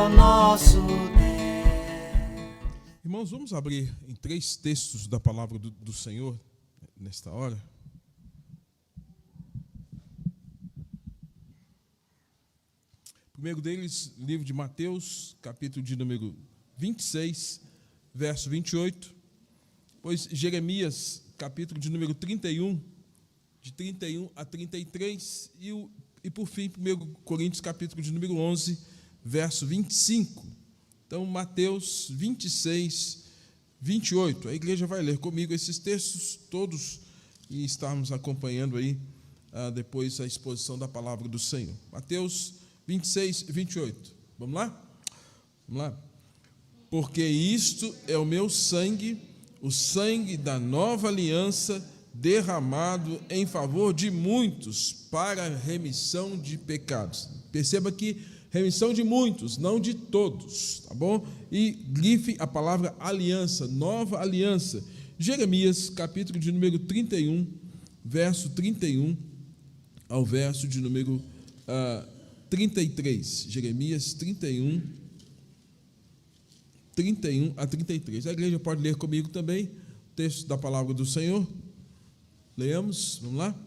o nosso Deus. Irmãos, vamos abrir em 3 textos da palavra do Senhor nesta hora. O primeiro deles, livro de Mateus, capítulo de número 26, verso 28. Depois, Jeremias, capítulo de número 31, de 31 a 33. E por fim, 1 Coríntios, capítulo de número 11, verso 25. Então, Mateus 26, 28. A igreja vai ler comigo esses textos todos e estarmos acompanhando aí depois a exposição da palavra do Senhor. Mateus 26, 28. Vamos lá? Vamos lá. Porque isto é o meu sangue, o sangue da nova aliança, derramado em favor de muitos para remissão de pecados. Perceba que remissão de muitos, não de todos, tá bom? E grife a palavra aliança, nova aliança. Jeremias, capítulo de número 31, verso 31 ao verso de número 33. Jeremias 31 a 33. A igreja pode ler comigo também o texto da palavra do Senhor. Leamos, vamos lá?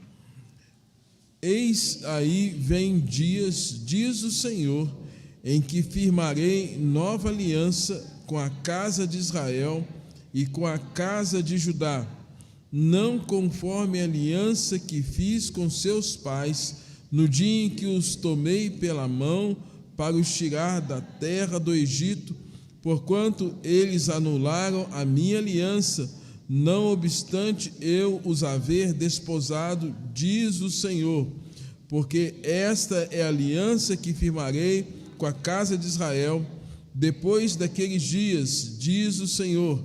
Eis aí vem dias, diz o Senhor, em que firmarei nova aliança com a casa de Israel e com a casa de Judá, não conforme a aliança que fiz com seus pais, no dia em que os tomei pela mão para os tirar da terra do Egito, porquanto eles anularam a minha aliança, não obstante eu os haver desposado, diz o Senhor, porque esta é a aliança que firmarei com a casa de Israel, depois daqueles dias, diz o Senhor,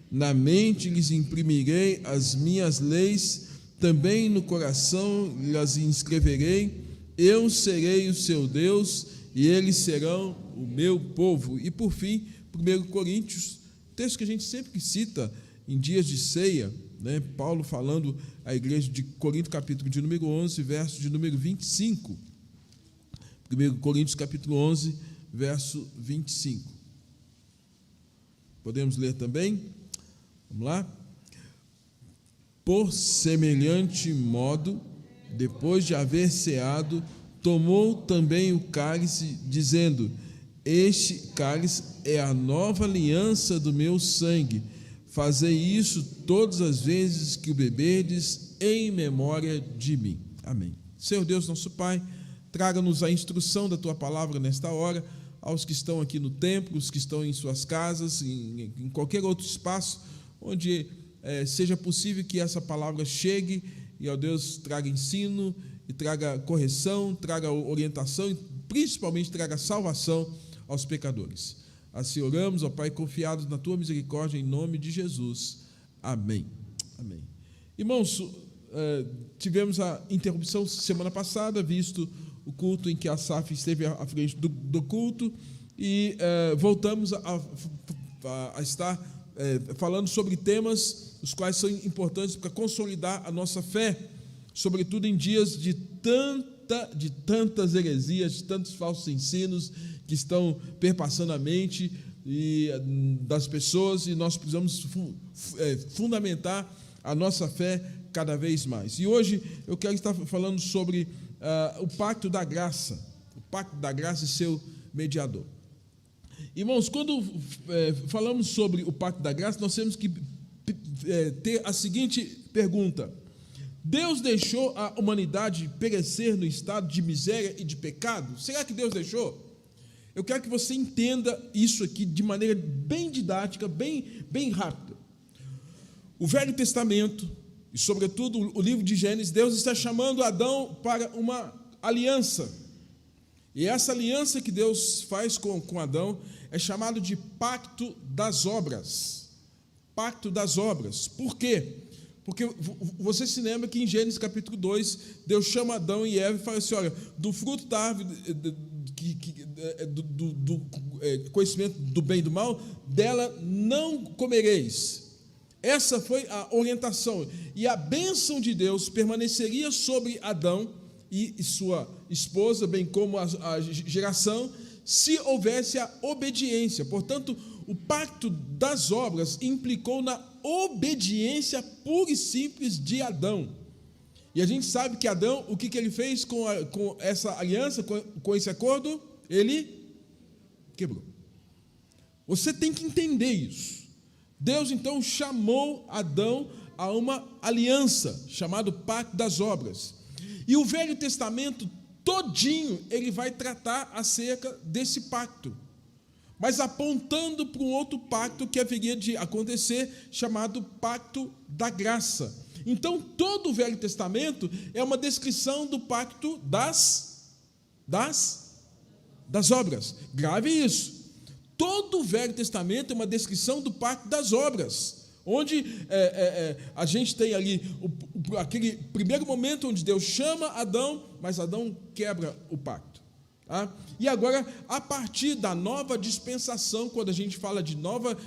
na mente lhes imprimirei as minhas leis, também no coração lhes inscreverei, eu serei o seu Deus, e eles serão o meu povo. E por fim, 1 Coríntios, texto que a gente sempre cita em dias de ceia, né? Paulo falando à igreja de Corinto, capítulo de número 11, verso de número 25. 1 Coríntios, capítulo 11, verso 25. Podemos ler também? Vamos lá? Por semelhante modo, depois de haver ceado, tomou também o cálice, dizendo: este cálice é a nova aliança do meu sangue. Fazei isso todas as vezes que o beberdes, em memória de mim. Amém. Senhor Deus, nosso Pai, traga-nos a instrução da Tua palavra nesta hora, aos que estão aqui no templo, os que estão em suas casas, em qualquer outro espaço, onde seja possível que essa palavra chegue e, ó Deus, traga ensino, e traga correção, traga orientação e principalmente traga salvação aos pecadores. Assim oramos, ó Pai, confiados na Tua misericórdia, em nome de Jesus. Amém. Amém. Irmãos, tivemos a interrupção semana passada, visto o culto em que a SAF esteve à frente do culto, e voltamos a estar falando sobre temas os quais são importantes para consolidar a nossa fé, sobretudo em dias de tantas heresias, de tantos falsos ensinos que estão perpassando a mente das pessoas, e nós precisamos fundamentar a nossa fé cada vez mais. E hoje eu quero estar falando sobre o pacto da graça e seu mediador. Irmãos, quando falamos sobre o pacto da graça, nós temos que ter a seguinte pergunta: Deus deixou a humanidade perecer no estado de miséria e de pecado? Será que Deus deixou? Eu quero que você entenda isso aqui de maneira bem didática, bem rápida. O Velho Testamento, e sobretudo o livro de Gênesis, Deus está chamando Adão para uma aliança. E essa aliança que Deus faz com Adão é chamado de pacto das obras. Pacto das obras. Por quê? Porque você se lembra que em Gênesis capítulo 2, Deus chama Adão e Eva e fala assim: olha, do fruto da árvore do conhecimento do bem e do mal, dela não comereis. Essa foi a orientação. E a bênção de Deus permaneceria sobre Adão e sua esposa, bem como a geração, se houvesse a obediência. Portanto, o pacto das obras implicou na obediência pura e simples de Adão. E a gente sabe que Adão, o que ele fez com essa aliança, com esse acordo? Ele quebrou. Você tem que entender isso. Deus então chamou Adão a uma aliança, chamado Pacto das Obras. E o Velho Testamento todinho, ele vai tratar acerca desse pacto, mas apontando para um outro pacto que haveria de acontecer, chamado Pacto da Graça. Então, todo o Velho Testamento é uma descrição do pacto das obras. Grave isso. Todo o Velho Testamento é uma descrição do pacto das obras, onde a gente tem ali aquele primeiro momento onde Deus chama Adão, mas Adão quebra o pacto. Tá? E agora, a partir da nova dispensação, quando a gente fala de nova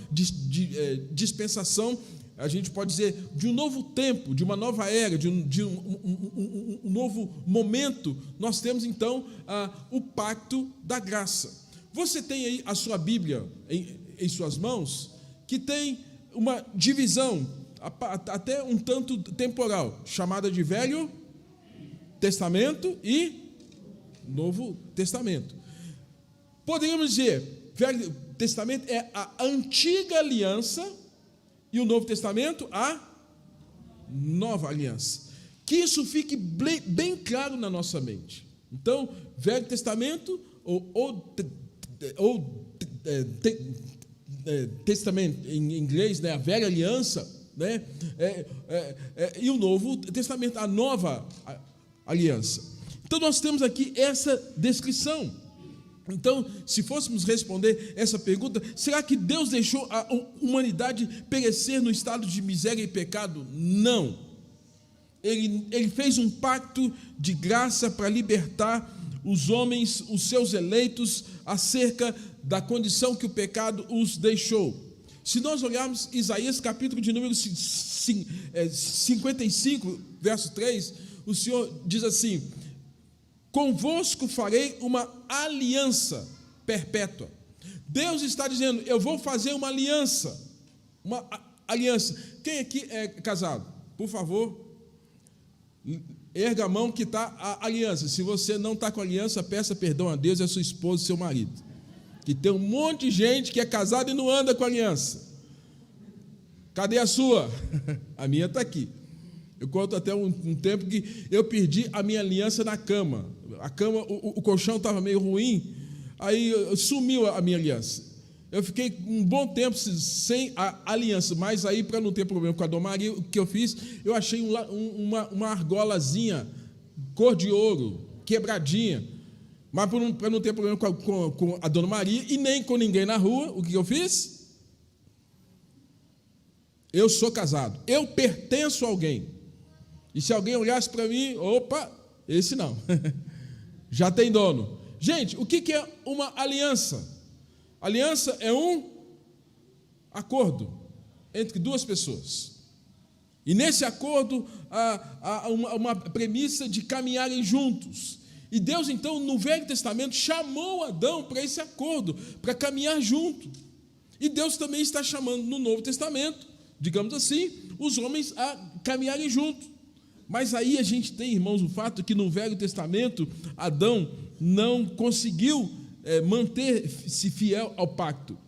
dispensação, a gente pode dizer de um novo tempo, de uma nova era, de um novo momento, nós temos então o pacto da graça. Você tem aí a sua Bíblia em suas mãos, que tem uma divisão até um tanto temporal, chamada de Velho Testamento e Novo Testamento. Poderíamos dizer, Velho Testamento é a antiga aliança e o Novo Testamento a nova aliança. Que isso fique bem claro na nossa mente. Então, Velho Testamento Testamento em inglês, né, a velha aliança, né, e o Novo Testamento, a nova aliança. Então nós temos aqui essa descrição. Então, se fôssemos responder essa pergunta, será que Deus deixou a humanidade perecer no estado de miséria e pecado? Não. Ele fez um pacto de graça para libertar os homens, os seus eleitos, acerca da condição que o pecado os deixou. Se nós olharmos Isaías capítulo de número 55, verso 3, o Senhor diz assim: convosco farei uma aliança perpétua. Deus está dizendo, eu vou fazer uma aliança. Uma aliança. Quem aqui é casado? Por favor, erga a mão que está a aliança. Se você não está com aliança, peça perdão a Deus e a sua esposa e seu marido. Que tem um monte de gente que é casada e não anda com aliança. Cadê a sua? A minha está aqui. Eu conto até um tempo que eu perdi a minha aliança na cama. A cama, o colchão estava meio ruim, aí sumiu a minha aliança. Eu fiquei um bom tempo sem a aliança, mas aí, para não ter problema com a Dona Maria, o que eu fiz? Eu achei uma argolazinha, cor de ouro, quebradinha, mas para não ter problema com a Dona Maria e nem com ninguém na rua, o que eu fiz? Eu sou casado, eu pertenço a alguém. E se alguém olhasse para mim, opa, esse não, já tem dono. Gente, o que é uma aliança? Aliança é um acordo entre duas pessoas. E nesse acordo há uma premissa de caminharem juntos. E Deus, então, no Velho Testamento, chamou Adão para esse acordo, para caminhar junto. E Deus também está chamando no Novo Testamento, digamos assim, os homens a caminharem juntos. Mas aí a gente tem, irmãos, o fato que no Velho Testamento, Adão não conseguiu manter-se fiel ao pacto.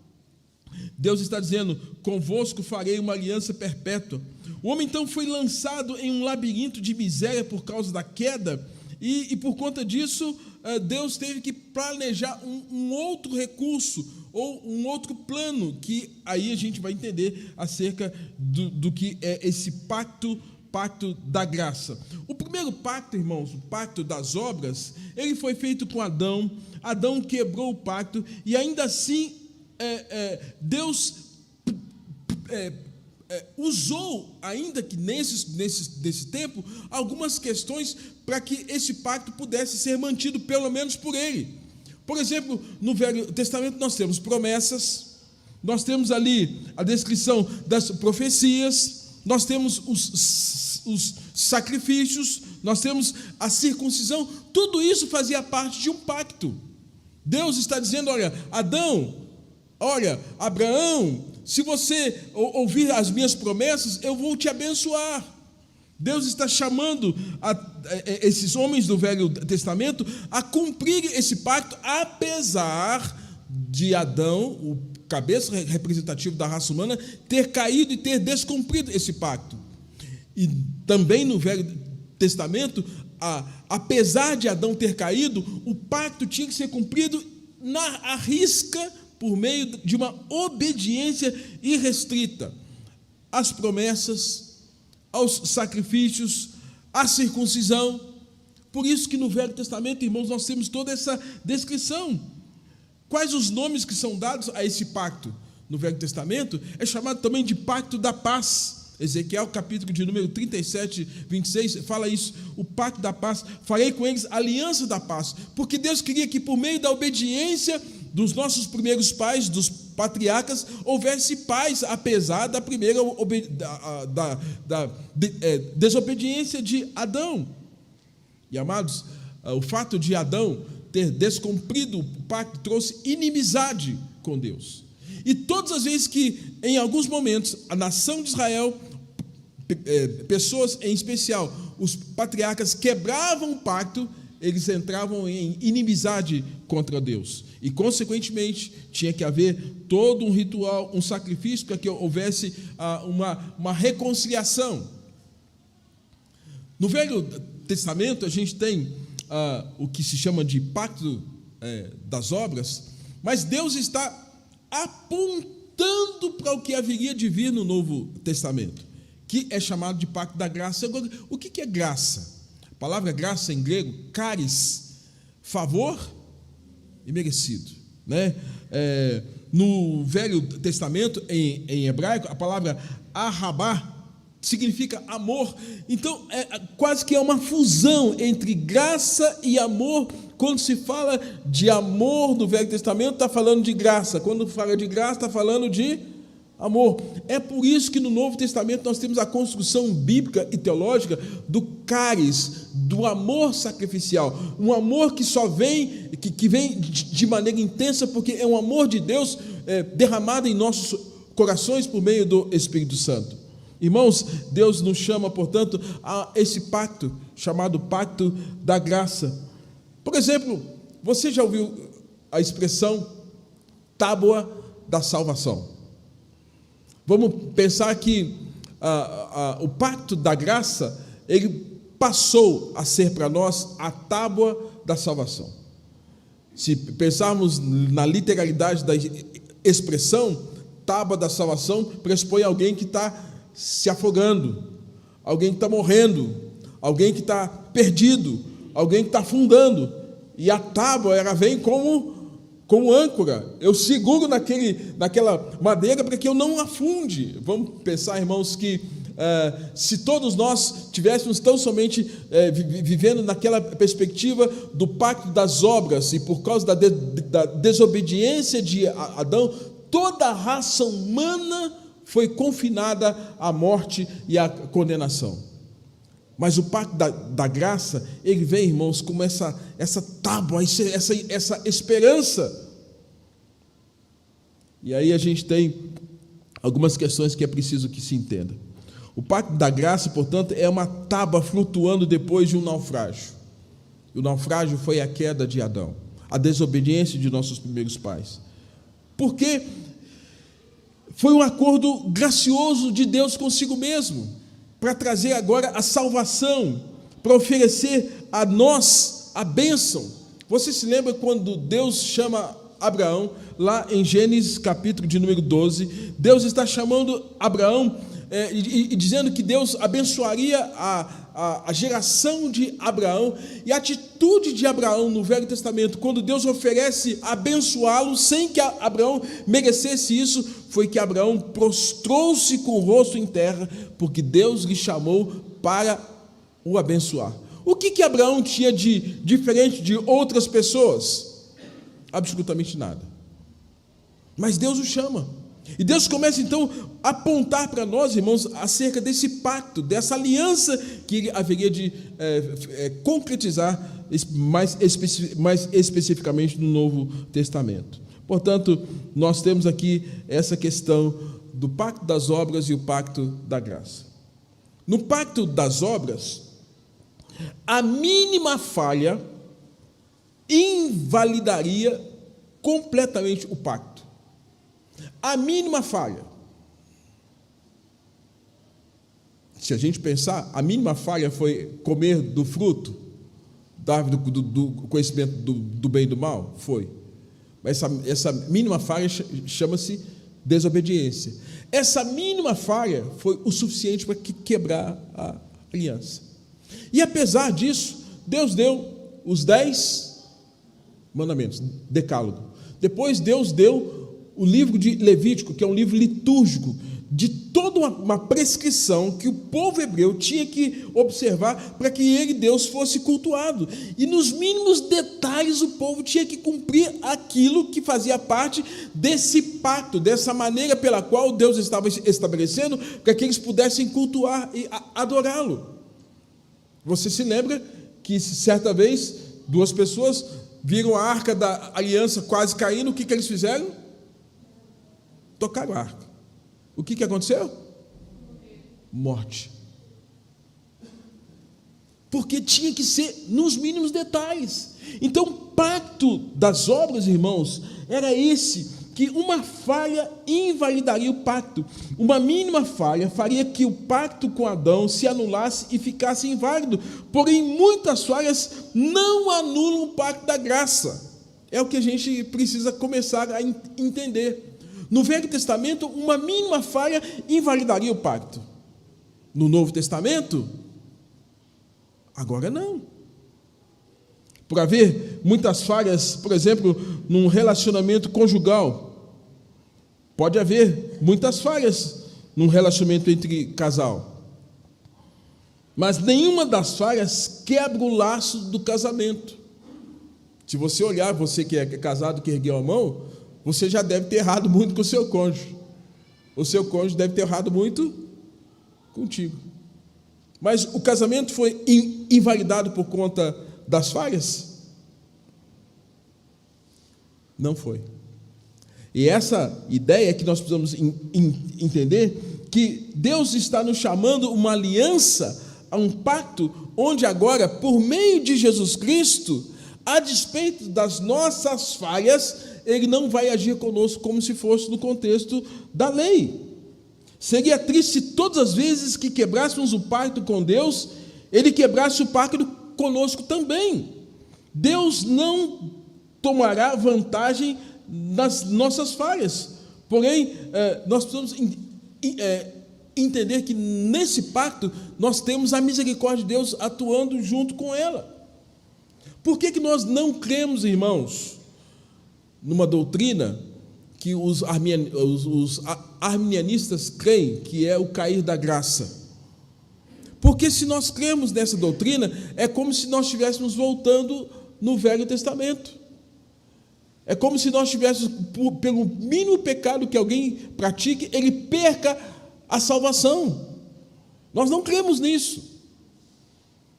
Deus está dizendo, convosco farei uma aliança perpétua. O homem então foi lançado em um labirinto de miséria por causa da queda, e por conta disso, Deus teve que planejar um outro recurso, ou um outro plano, que aí a gente vai entender acerca do que é esse pacto da graça. O primeiro pacto, irmãos, o pacto das obras, ele foi feito com Adão. Adão quebrou o pacto, e ainda assim Deus usou, ainda que nesse tempo, algumas questões para que esse pacto pudesse ser mantido, pelo menos por ele. Por exemplo, no Velho Testamento nós temos promessas, nós temos ali a descrição das profecias, nós temos os sacrifícios, nós temos a circuncisão. Tudo isso fazia parte de um pacto. Deus está dizendo: olha, Adão, olha, Abraão, se você ouvir as minhas promessas, eu vou te abençoar. Deus está chamando esses homens do Velho Testamento a cumprir esse pacto, apesar de Adão, o cabeça representativo da raça humana, ter caído e ter descumprido esse pacto. E também no Velho Testamento, apesar de Adão ter caído, o pacto tinha que ser cumprido à risca, por meio de uma obediência irrestrita às promessas, aos sacrifícios, à circuncisão. Por isso que no Velho Testamento, irmãos, nós temos toda essa descrição. Quais os nomes que são dados a esse pacto? No Velho Testamento é chamado também de pacto da paz. Ezequiel, capítulo de número 37, 26, fala isso: o pacto da paz, farei com eles aliança da paz, porque Deus queria que por meio da obediência dos nossos primeiros pais, dos patriarcas, houvesse paz, apesar da primeira desobediência de Adão. E amados, o fato de Adão ter descumprido o pacto trouxe inimizade com Deus. E todas as vezes que, em alguns momentos, a nação de Israel, pessoas em especial, os patriarcas, quebravam o pacto, eles entravam em inimizade contra Deus. E, consequentemente, tinha que haver todo um ritual, um sacrifício, para que houvesse uma reconciliação. No Velho Testamento, a gente tem o que se chama de pacto das obras, mas Deus está apontando para o que haveria de vir no Novo Testamento, que é chamado de pacto da graça. Agora, o que é graça? A palavra graça em grego, charis, favor e merecido, né? No Velho Testamento, em hebraico, a palavra ahabá significa amor. Então, quase que é uma fusão entre graça e amor. Quando se fala de amor no Velho Testamento, está falando de graça. Quando fala de graça, está falando de amor. É por isso que no Novo Testamento nós temos a construção bíblica e teológica do charis, do amor sacrificial, um amor que só vem, que vem de maneira intensa, porque é um amor de Deus derramado em nossos corações por meio do Espírito Santo. Irmãos, Deus nos chama, portanto, a esse pacto, chamado pacto da graça. Por exemplo, você já ouviu a expressão tábua da salvação? Vamos pensar que o pacto da graça, ele passou a ser para nós a tábua da salvação. Se pensarmos na literalidade da expressão, tábua da salvação pressupõe alguém que está se afogando, alguém que está morrendo, alguém que está perdido, alguém que está afundando, e a tábua, ela vem como âncora. Eu seguro naquela madeira para que eu não afunde. Vamos pensar, irmãos, que se todos nós tivéssemos tão somente vivendo naquela perspectiva do pacto das obras, e por causa da desobediência de Adão, toda a raça humana foi confinada à morte e à condenação. Mas o pacto da graça, ele vem, irmãos, como essa tábua, essa esperança. E aí a gente tem algumas questões que é preciso que se entenda. O pacto da graça, portanto, é uma tábua flutuando depois de um naufrágio. O naufrágio foi a queda de Adão, a desobediência de nossos primeiros pais. Porque foi um acordo gracioso de Deus consigo mesmo, para trazer agora a salvação, para oferecer a nós a bênção. Você se lembra quando Deus chama Abraão, lá em Gênesis capítulo de número 12, Deus está chamando Abraão e dizendo que Deus abençoaria a geração de Abraão, e a atitude de Abraão no Velho Testamento, quando Deus oferece abençoá-lo, sem que Abraão merecesse isso, foi que Abraão prostrou-se com o rosto em terra, porque Deus lhe chamou para o abençoar. O que Abraão tinha de diferente de outras pessoas? Absolutamente nada. Mas Deus o chama. E Deus começa então a apontar para nós, irmãos, acerca desse pacto, dessa aliança que ele haveria de concretizar mais especificamente no Novo Testamento. Portanto, nós temos aqui essa questão do pacto das obras e o pacto da graça. No pacto das obras, a mínima falha invalidaria completamente o pacto. A mínima falha. Se a gente pensar, a mínima falha foi comer do fruto da árvore do conhecimento do bem e do mal? Foi. Mas essa mínima falha chama-se desobediência. Essa mínima falha foi o suficiente para quebrar a aliança. E apesar disso, Deus deu os 10 mandamentos, decálogo. Depois Deus deu o livro de Levítico, que é um livro litúrgico, de toda uma prescrição que o povo hebreu tinha que observar para que ele, Deus, fosse cultuado. E nos mínimos detalhes o povo tinha que cumprir aquilo que fazia parte desse pacto, dessa maneira pela qual Deus estava estabelecendo para que eles pudessem cultuar e adorá-lo. Você se lembra que certa vez 2 pessoas viram a arca da aliança quase caindo, o que eles fizeram? Tocaram a arca. O que aconteceu? Morte. Porque tinha que ser nos mínimos detalhes. Então, o pacto das obras, irmãos, era esse, que uma falha invalidaria o pacto. Uma mínima falha faria que o pacto com Adão se anulasse e ficasse inválido. Porém, muitas falhas não anulam o pacto da graça. É o que a gente precisa começar a entender. No Velho Testamento, uma mínima falha invalidaria o pacto. No Novo Testamento, agora não. Por haver muitas falhas, por exemplo, num relacionamento conjugal, pode haver muitas falhas num relacionamento entre casal. Mas nenhuma das falhas quebra o laço do casamento. Se você olhar, você que é casado, que ergueu a mão, você já deve ter errado muito com o seu cônjuge. O seu cônjuge deve ter errado muito contigo. Mas o casamento foi invalidado por conta das falhas? Não foi. E essa ideia é que nós precisamos entender, que Deus está nos chamando uma aliança, a um pacto, onde agora, por meio de Jesus Cristo, a despeito das nossas falhas, Ele não vai agir conosco como se fosse no contexto da lei. Seria triste se todas as vezes que quebrássemos o pacto com Deus, Ele quebrasse o pacto conosco também. Deus não tomará vantagem nas nossas falhas. Porém, nós precisamos entender que nesse pacto nós temos a misericórdia de Deus atuando junto com ela. Por que nós não cremos, irmãos, numa doutrina que os arminianistas creem, que é o cair da graça? Porque se nós cremos nessa doutrina, é como se nós estivéssemos voltando no Velho Testamento. É como se nós tivéssemos, pelo mínimo pecado que alguém pratique, ele perca a salvação. Nós não cremos nisso.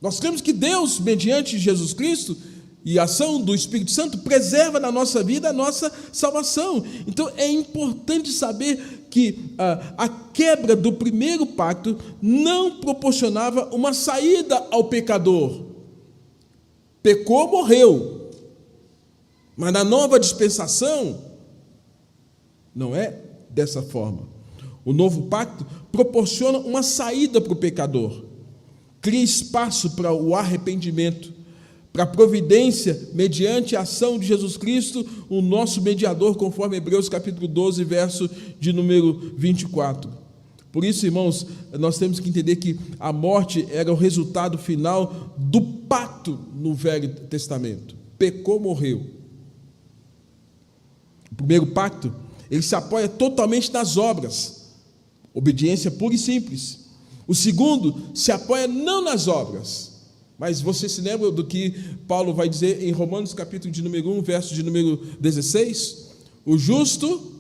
Nós cremos que Deus, mediante Jesus Cristo e a ação do Espírito Santo, preserva na nossa vida a nossa salvação. Então é importante saber que a quebra do primeiro pacto não proporcionava uma saída ao pecador. Pecou, morreu. Mas na nova dispensação, não é dessa forma. O novo pacto proporciona uma saída para o pecador. Cria espaço para o arrependimento, para a providência, mediante a ação de Jesus Cristo, o nosso mediador, conforme Hebreus capítulo 12, verso de número 24. Por isso, irmãos, nós temos que entender que a morte era o resultado final do pacto no Velho Testamento. Pecou, morreu. O primeiro pacto, ele se apoia totalmente nas obras, obediência pura e simples. O segundo se apoia não nas obras, mas você se lembra do que Paulo vai dizer em Romanos capítulo de número 1, verso de número 16? O justo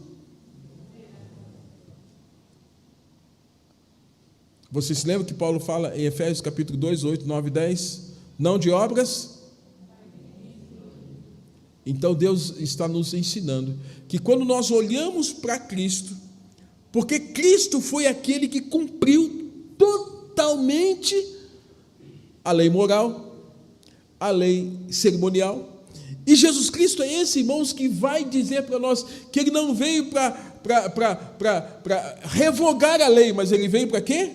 Você se lembra que Paulo fala em Efésios capítulo 2, 8, 9 e 10? Não de obras. Então Deus está nos ensinando que quando nós olhamos para Cristo, porque Cristo foi aquele que cumpriu totalmente a lei moral, a lei cerimonial, e Jesus Cristo é esse, irmãos, que vai dizer para nós que Ele não veio para revogar a lei, mas Ele veio para quê?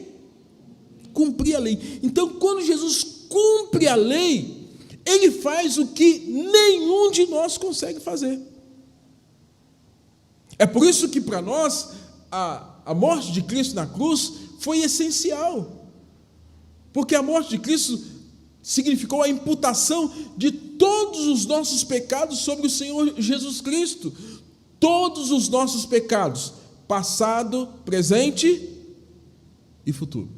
Cumprir a lei. Então, quando Jesus cumpre a lei, Ele faz o que nenhum de nós consegue fazer. É por isso que para nós a morte de Cristo na cruz foi essencial, porque a morte de Cristo significou a imputação de todos os nossos pecados sobre o Senhor Jesus Cristo, todos os nossos pecados, passado, presente e futuro.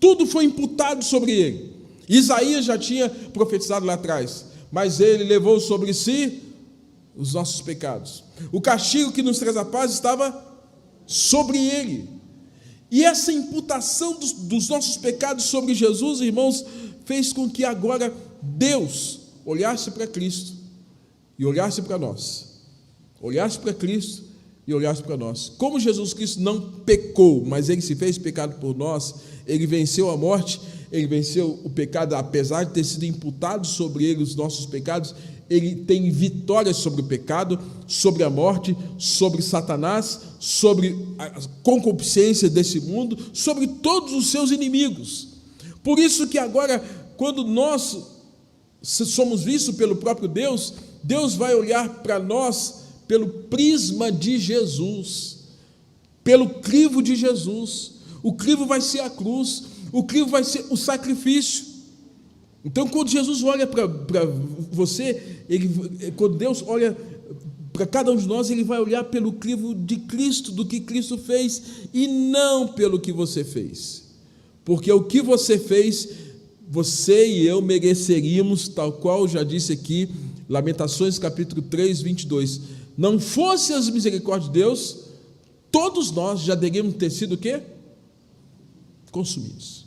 Tudo foi imputado sobre ele. Isaías já tinha profetizado lá atrás, mas ele levou sobre si os nossos pecados. O castigo que nos traz a paz estava sobre ele. E essa imputação dos nossos pecados sobre Jesus, irmãos, fez com que agora Deus olhasse para Cristo e olhasse para nós. Olhasse para Cristo e olhasse para nós. Como Jesus Cristo não pecou, mas ele se fez pecado por nós, ele venceu a morte, ele venceu o pecado, apesar de ter sido imputado sobre ele os nossos pecados, ele tem vitória sobre o pecado, sobre a morte, sobre Satanás, sobre a concupiscência desse mundo, sobre todos os seus inimigos. Por isso que agora, quando nós somos vistos pelo próprio Deus, Deus vai olhar para nós pelo prisma de Jesus, pelo crivo de Jesus. O crivo vai ser a cruz, o crivo vai ser o sacrifício. Então, quando Jesus olha para você, quando Deus olha para cada um de nós, ele vai olhar pelo crivo de Cristo, do que Cristo fez, e não pelo que você fez. Porque o que você fez, você e eu mereceríamos, tal qual já disse aqui, Lamentações capítulo 3, 22. Não fosse as misericórdias de Deus, todos nós já deveríamos ter sido o quê? Consumidos.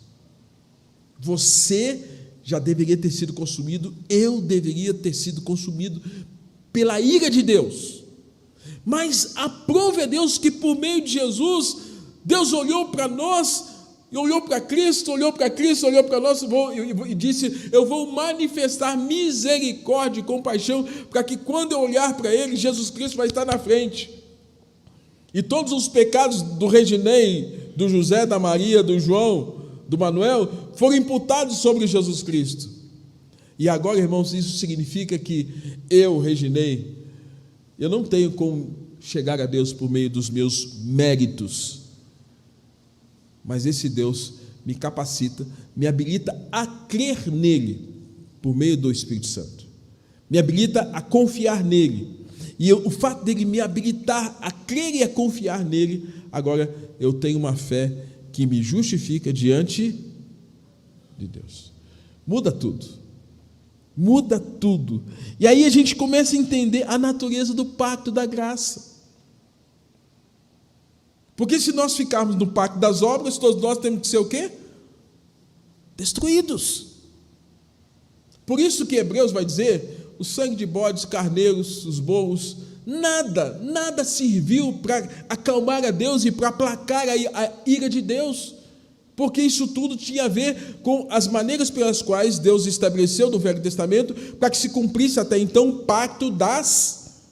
Você já deveria ter sido consumido, eu deveria ter sido consumido pela ira de Deus. Mas aprove a Deus que por meio de Jesus, Deus olhou para nós, olhou para Cristo, olhou para nós e disse: eu vou manifestar misericórdia e compaixão, para que quando eu olhar para Ele, Jesus Cristo vai estar na frente. E todos os pecados do Reginei, do José, da Maria, do João, do Manuel, foram imputados sobre Jesus Cristo. E agora, irmãos, isso significa que eu, Reginei, eu não tenho como chegar a Deus por meio dos meus méritos, mas esse Deus me capacita, me habilita a crer nele por meio do Espírito Santo, me habilita a confiar nele. E o fato dele me habilitar a crer e a confiar nele, agora eu tenho uma fé que me justifica diante de Deus. Muda tudo. Muda tudo. E aí a gente começa a entender a natureza do pacto da graça. Porque se nós ficarmos no pacto das obras, todos nós temos que ser o quê? Destruídos. Por isso que Hebreus vai dizer: o sangue de bodes, carneiros, os bolos, nada serviu para acalmar a Deus e para aplacar a ira de Deus, porque isso tudo tinha a ver com as maneiras pelas quais Deus estabeleceu no Velho Testamento para que se cumprisse até então o pacto das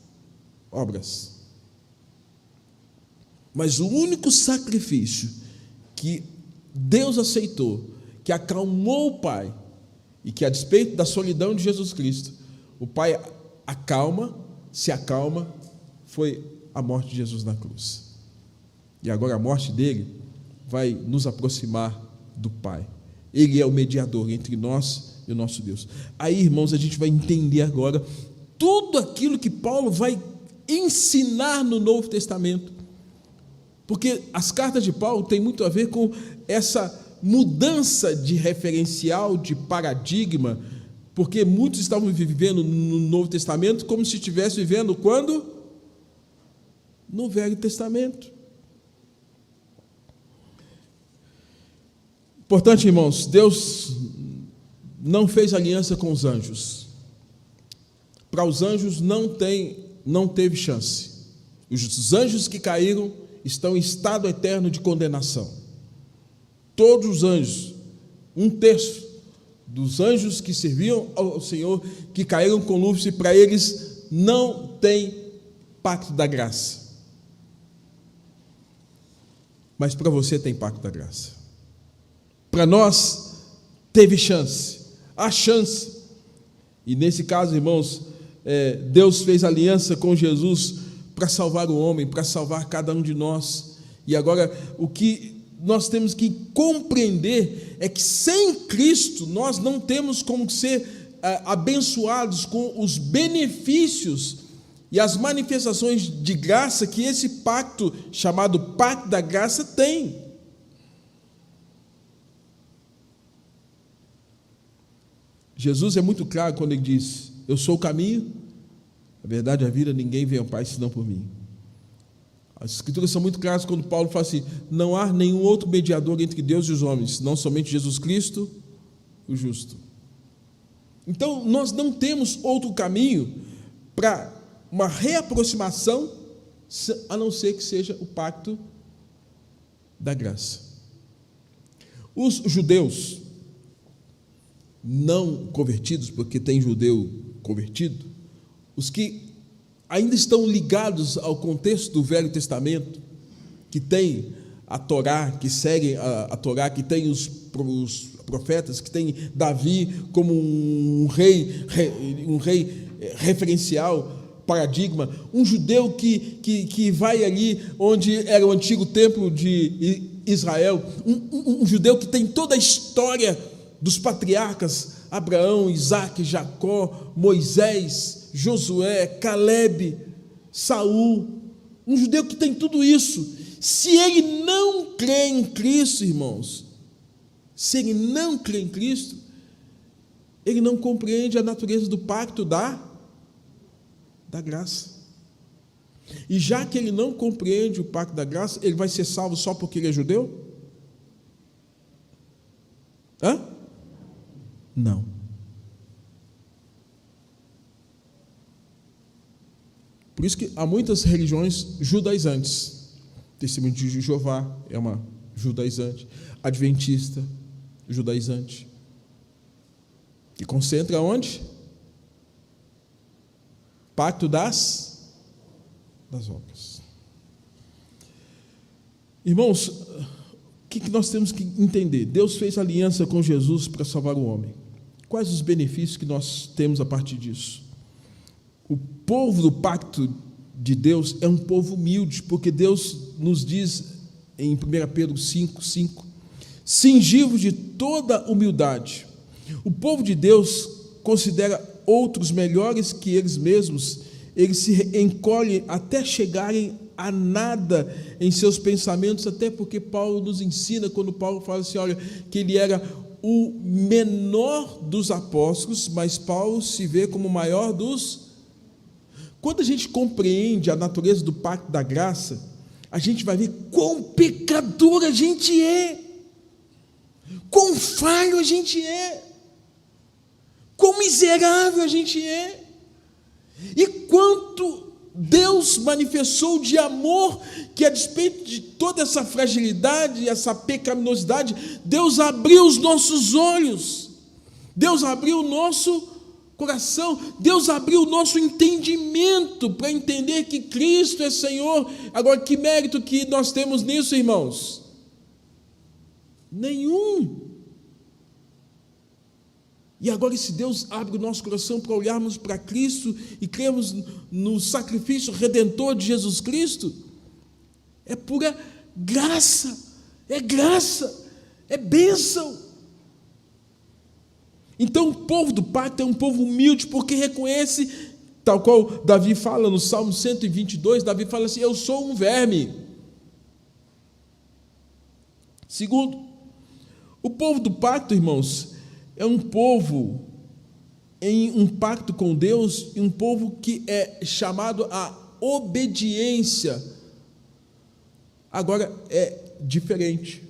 obras. Mas o único sacrifício que Deus aceitou, que acalmou o Pai, e que a despeito da solidão de Jesus Cristo, o Pai se acalma, foi a morte de Jesus na cruz. E agora a morte dele vai nos aproximar do Pai. Ele é o mediador entre nós e o nosso Deus. Aí, irmãos, a gente vai entender agora tudo aquilo que Paulo vai ensinar no Novo Testamento. Porque as cartas de Paulo têm muito a ver com essa mudança de referencial, de paradigma, porque muitos estavam vivendo no Novo Testamento como se estivessem vivendo quando? No Velho Testamento. Portanto, irmãos, Deus não fez aliança com os anjos. Para os anjos não teve chance. Os anjos que caíram estão em estado eterno de condenação. Todos os anjos, 1/3 dos anjos que serviam ao Senhor, que caíram com Lúcifer, para eles não tem pacto da graça. Mas para você tem pacto da graça. Para nós teve chance, há chance. E nesse caso, irmãos, Deus fez aliança com Jesus para salvar o homem, para salvar cada um de nós. E agora, o que nós temos que compreender é que sem Cristo nós não temos como ser abençoados com os benefícios e as manifestações de graça que esse pacto, chamado Pacto da Graça, tem. Jesus é muito claro quando ele diz: eu sou o caminho, a verdade e a vida, ninguém vem ao Pai senão por mim. As Escrituras são muito claras quando Paulo fala assim: não há nenhum outro mediador entre Deus e os homens, não somente Jesus Cristo, o justo. Então, nós não temos outro caminho para uma reaproximação, a não ser que seja o pacto da graça. Os judeus não convertidos, porque tem judeu convertido, os que ainda estão ligados ao contexto do Velho Testamento, que tem a Torá, que seguem a Torá, que tem os profetas, que tem Davi como um rei referencial, paradigma, um judeu que vai ali onde era o antigo templo de Israel, um judeu que tem toda a história dos patriarcas, Abraão, Isaque, Jacó, Moisés, Josué, Calebe, Saul, um judeu que tem tudo isso. Se ele não crê em Cristo, irmãos, se ele não crê em Cristo, ele não compreende a natureza do pacto da graça. E já que ele não compreende o pacto da graça, ele vai ser salvo só porque ele é judeu? Não. Por isso que há muitas religiões judaizantes. Testemunho de Jeová é uma judaizante. Adventista, judaizante. E concentra onde? Pacto das obras. Irmãos, o que nós temos que entender? Deus fez aliança com Jesus para salvar o homem. Quais os benefícios que nós temos a partir disso? O povo do pacto de Deus é um povo humilde, porque Deus nos diz em 1 Pedro 5:5, cingivos de toda humildade. O povo de Deus considera outros melhores que eles mesmos, eles se encolhem até chegarem a nada em seus pensamentos, até porque Paulo nos ensina, quando Paulo fala assim, olha, que ele era o menor dos apóstolos, mas Paulo se vê como o maior dos... Quando a gente compreende a natureza do pacto da graça, a gente vai ver quão pecador a gente é, quão falho a gente é, quão miserável a gente é, e quanto Deus manifestou de amor, que a despeito de toda essa fragilidade, essa pecaminosidade, Deus abriu os nossos olhos, Deus abriu o nosso coração, Deus abriu o nosso entendimento para entender que Cristo é Senhor. Agora, que mérito que nós temos nisso, irmãos? Nenhum. E agora esse Deus abre o nosso coração para olharmos para Cristo e cremos no sacrifício redentor de Jesus Cristo. É pura graça, é bênção. Então o povo do pacto é um povo humilde, porque reconhece, tal qual Davi fala no Salmo 122, Davi fala assim, eu sou um verme. Segundo, o povo do pacto, irmãos, é um povo em um pacto com Deus, e um povo que é chamado à obediência. Agora é diferente.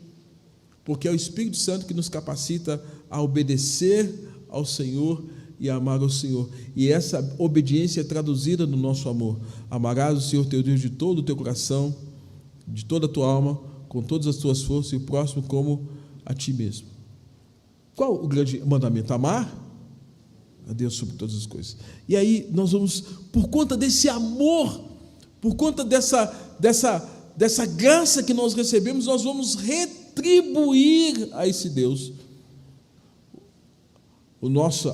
porque é o Espírito Santo que nos capacita a obedecer ao Senhor e a amar ao Senhor. E essa obediência é traduzida no nosso amor. Amarás o Senhor teu Deus de todo o teu coração, de toda a tua alma, com todas as tuas forças, e o próximo como a ti mesmo. Qual o grande mandamento? Amar a Deus sobre todas as coisas. E aí nós vamos, por conta desse amor, por conta dessa graça que nós recebemos, nós vamos retribuir a esse Deus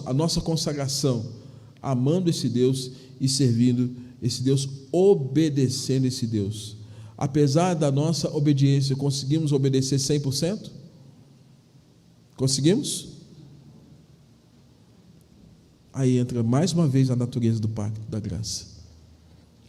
a nossa consagração, amando esse Deus e servindo esse Deus, obedecendo esse Deus. Apesar da nossa obediência, conseguimos obedecer 100%? Conseguimos? Aí entra mais uma vez a natureza do pacto da graça.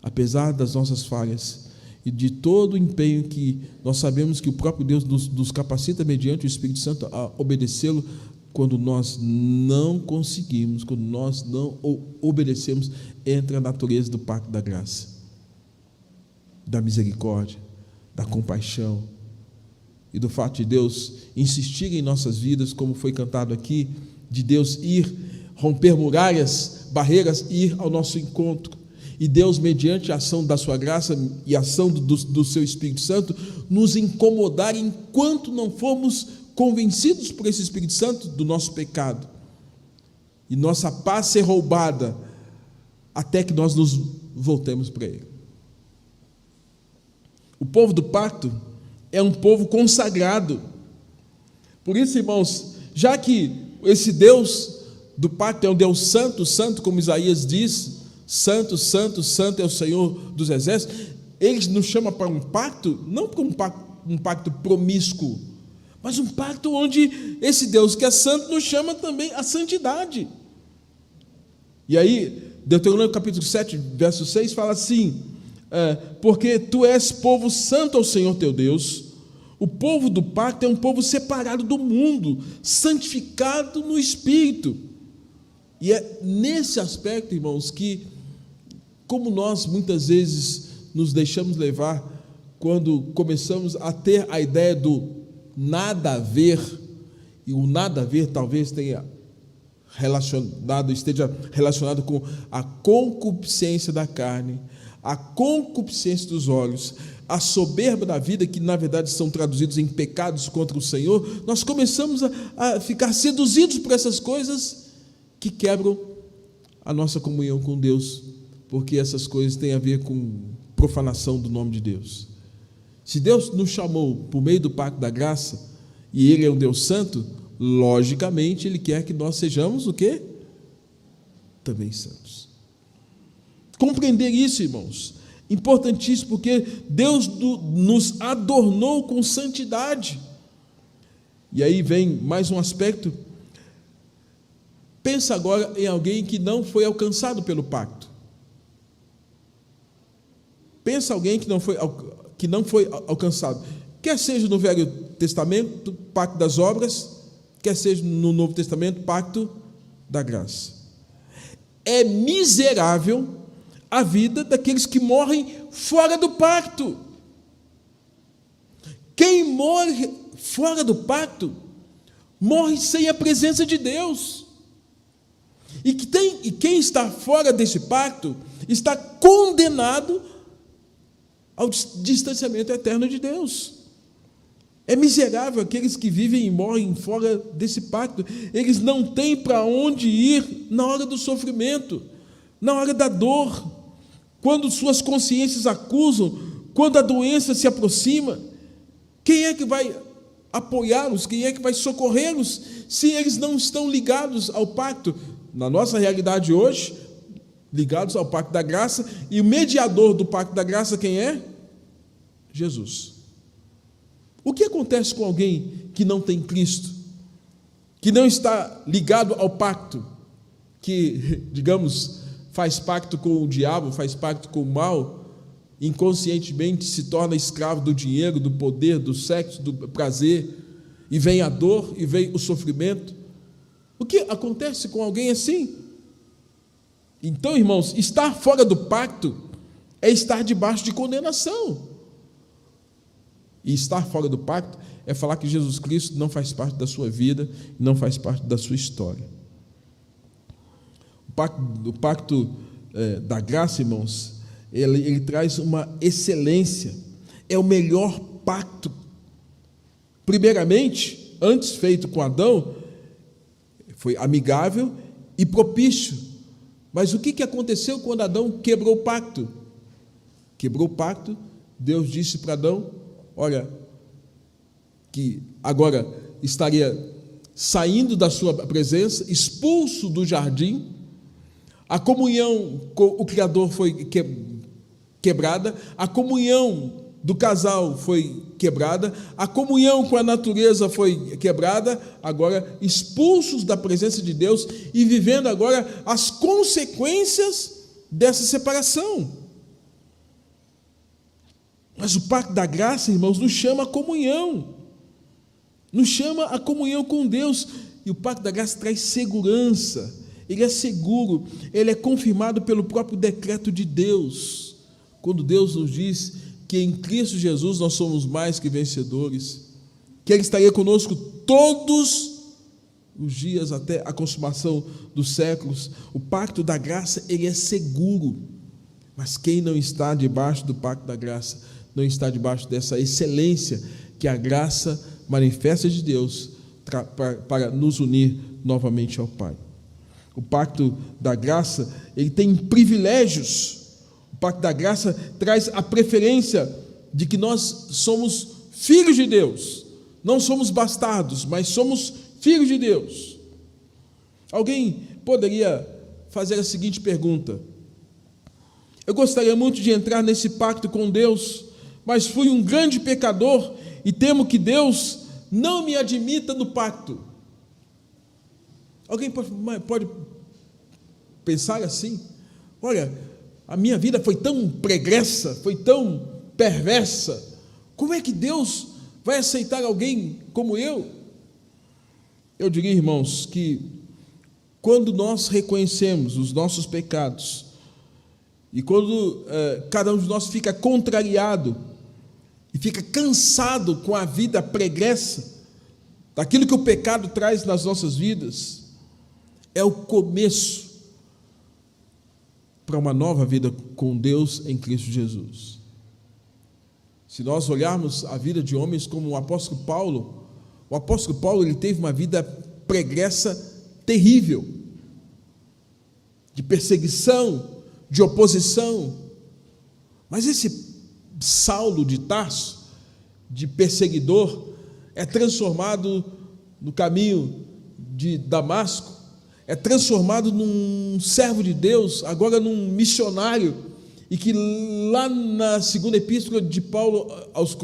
Apesar das nossas falhas e de todo o empenho que nós sabemos que o próprio Deus nos capacita mediante o Espírito Santo a obedecê-lo, quando nós não conseguimos, quando nós não obedecemos, entra a natureza do pacto da graça, da misericórdia, da compaixão e do fato de Deus insistir em nossas vidas, como foi cantado aqui, de Deus ir romper muralhas, barreiras, ir ao nosso encontro. E Deus, mediante a ação da sua graça e a ação do seu Espírito Santo, nos incomodar enquanto não formos convencidos por esse Espírito Santo do nosso pecado. E nossa paz ser roubada até que nós nos voltemos para Ele. O povo do pacto é um povo consagrado. Por isso, irmãos, já que esse Deus do pacto é um Deus santo, santo, como Isaías diz, santo, santo, santo é o Senhor dos exércitos, Ele nos chama para um pacto, não para um pacto promíscuo, mas um pacto onde esse Deus que é santo nos chama também à santidade. E aí, Deuteronômio capítulo 7, verso 6, fala assim, porque tu és povo santo ao Senhor teu Deus. O povo do pacto é um povo separado do mundo, santificado no Espírito. E é nesse aspecto, irmãos, que, como nós muitas vezes nos deixamos levar, quando começamos a ter a ideia do nada a ver, e o nada a ver talvez esteja relacionado com a concupiscência da carne, a concupiscência dos olhos, a soberba da vida, que na verdade são traduzidos em pecados contra o Senhor, nós começamos a ficar seduzidos por essas coisas que quebram a nossa comunhão com Deus, porque essas coisas têm a ver com profanação do nome de Deus. Se Deus nos chamou por meio do pacto da graça, e Ele é um Deus santo, logicamente Ele quer que nós sejamos o quê? Também santos. Compreender isso, irmãos, importantíssimo, porque Deus nos adornou com santidade. E aí vem mais um aspecto. Pensa agora em alguém que não foi alcançado pelo pacto. Pensa em alguém que não foi alcançado. Quer seja no Velho Testamento, pacto das obras, quer seja no Novo Testamento, pacto da graça. É miserável a vida daqueles que morrem fora do pacto. Quem morre fora do pacto, morre sem a presença de Deus. E quem está fora desse pacto, está condenado ao distanciamento eterno de Deus. É miserável aqueles que vivem e morrem fora desse pacto. Eles não têm para onde ir na hora do sofrimento, na hora da dor, quando suas consciências acusam, quando a doença se aproxima. Quem é que vai apoiá-los? Quem é que vai socorrê-los se eles não estão ligados ao pacto? Na nossa realidade hoje, ligados ao pacto da graça, e o mediador do pacto da graça quem é? Jesus. O que acontece com alguém que não tem Cristo, que não está ligado ao pacto, que, digamos, faz pacto com o diabo, faz pacto com o mal, inconscientemente se torna escravo do dinheiro, do poder, do sexo, do prazer, e vem a dor, e vem o sofrimento? O que acontece com alguém assim? Então, irmãos, estar fora do pacto é estar debaixo de condenação. E estar fora do pacto é falar que Jesus Cristo não faz parte da sua vida, não faz parte da sua história. O pacto da graça, irmãos, ele traz uma excelência, é o melhor pacto. Primeiramente, antes feito com Adão, foi amigável e propício. Mas o que aconteceu quando Adão quebrou o pacto? Quebrou o pacto, Deus disse para Adão, olha, que agora estaria saindo da sua presença, expulso do jardim, a comunhão com o Criador foi quebrada, a comunhão do casal foi quebrada, a comunhão com a natureza foi quebrada, agora expulsos da presença de Deus e vivendo agora as consequências dessa separação. Mas o pacto da graça, irmãos, nos chama a comunhão, nos chama a comunhão com Deus, e o pacto da graça traz segurança, ele é seguro, ele é confirmado pelo próprio decreto de Deus, quando Deus nos diz que em Cristo Jesus nós somos mais que vencedores, que Ele estaria conosco todos os dias até a consumação dos séculos. O pacto da graça, ele é seguro, mas quem não está debaixo do pacto da graça, não está debaixo dessa excelência que a graça manifesta de Deus para nos unir novamente ao Pai. O pacto da graça, ele tem privilégios. O pacto da graça traz a preferência de que nós somos filhos de Deus. Não somos bastardos, mas somos filhos de Deus. Alguém poderia fazer a seguinte pergunta: eu gostaria muito de entrar nesse pacto com Deus, mas fui um grande pecador e temo que Deus não me admita no pacto. Alguém pode pensar assim? Olha, a minha vida foi tão pregressa, foi tão perversa, como é que Deus vai aceitar alguém como eu? Eu diria, irmãos, que quando nós reconhecemos os nossos pecados, e quando cada um de nós fica contrariado, e fica cansado com a vida pregressa, daquilo que o pecado traz nas nossas vidas, é o começo para uma nova vida com Deus em Cristo Jesus. Se nós olharmos a vida de homens como o apóstolo Paulo ele teve uma vida pregressa terrível, de perseguição, de oposição, mas esse Saulo de Tarso, de perseguidor, é transformado no caminho de Damasco, é transformado num servo de Deus, agora num missionário, e que lá na segunda epístola de Paulo aos